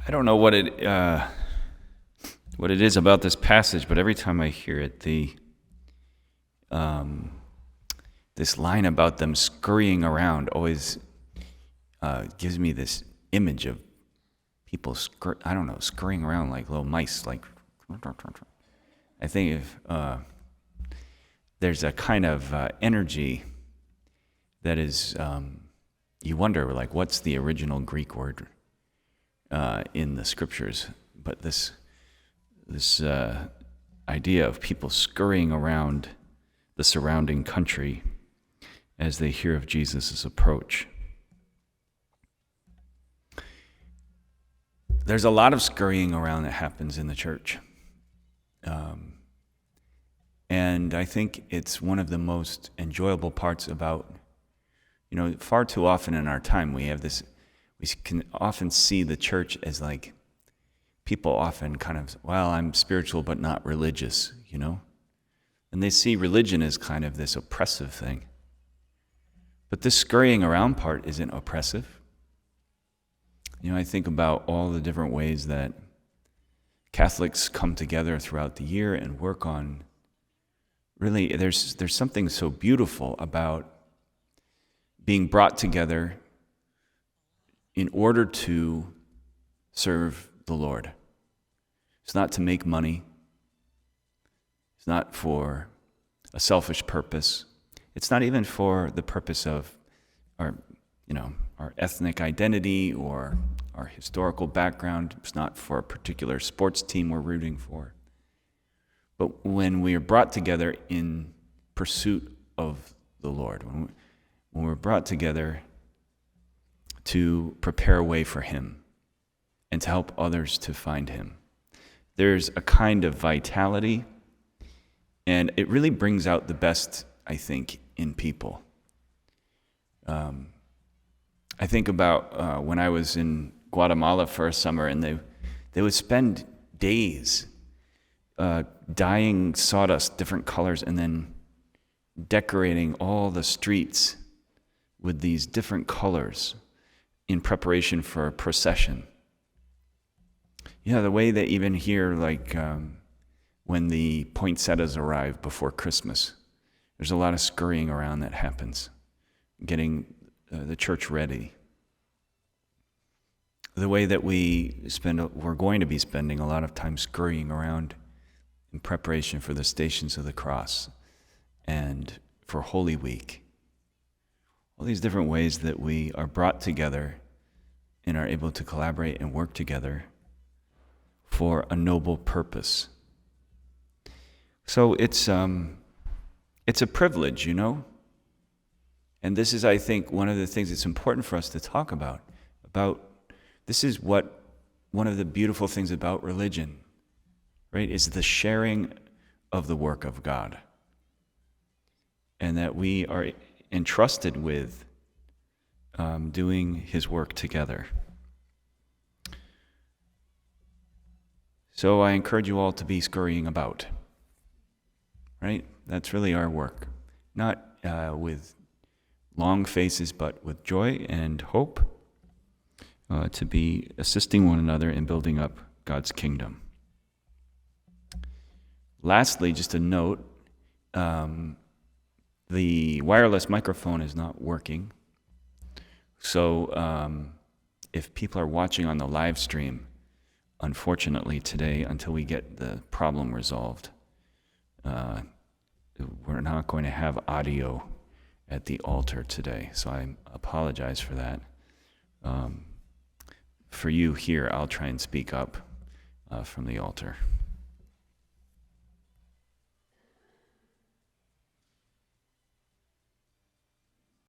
I don't know what it is about this passage, but every time I hear it, this line about them scurrying around always gives me this image of people scurrying around like little mice. Like, I think if there's a kind of energy that is, you wonder, like, what's the original Greek word in the scriptures? But this idea of people scurrying around the surrounding country as they hear of Jesus' approach. There's a lot of scurrying around that happens in the church. And I think it's one of the most enjoyable parts about, far too often in our time we can often see the church as like, people often kind of, well, I'm spiritual but not religious, And they see religion as kind of this oppressive thing. But this scurrying around part isn't oppressive. I think about all the different ways that Catholics come together throughout the year and work on, really, there's something so beautiful about being brought together in order to serve the Lord. It's not to make money. It's not for a selfish purpose. It's not even for the purpose of our ethnic identity or our historical background. It's not for a particular sports team we're rooting for. But when we are brought together in pursuit of the Lord, when we're brought together to prepare a way for Him and to help others to find Him, there's a kind of vitality, and it really brings out the best, I think, in people. I think about when I was in Guatemala for a summer, and they would spend days dyeing sawdust different colors and then decorating all the streets with these different colors in preparation for a procession. The way that even here, like when the poinsettias arrive before Christmas, there's a lot of scurrying around that happens, getting the church ready. The way that we're going to be spending a lot of time scurrying around in preparation for the Stations of the Cross and for Holy Week. All these different ways that we are brought together and are able to collaborate and work together for a noble purpose. So it's a privilege, And this is, I think, one of the things that's important for us to talk about. This is what one of the beautiful things about religion, right, is the sharing of the work of God. And that we are entrusted with doing His work together. So I encourage you all to be scurrying about, right? That's really our work. Not with long faces, but with joy and hope, to be assisting one another in building up God's kingdom. Lastly, just a note, the wireless microphone is not working. So if people are watching on the live stream, unfortunately today, until we get the problem resolved, we're not going to have audio at the altar today. So I apologize for that. For you here, I'll try and speak up from the altar.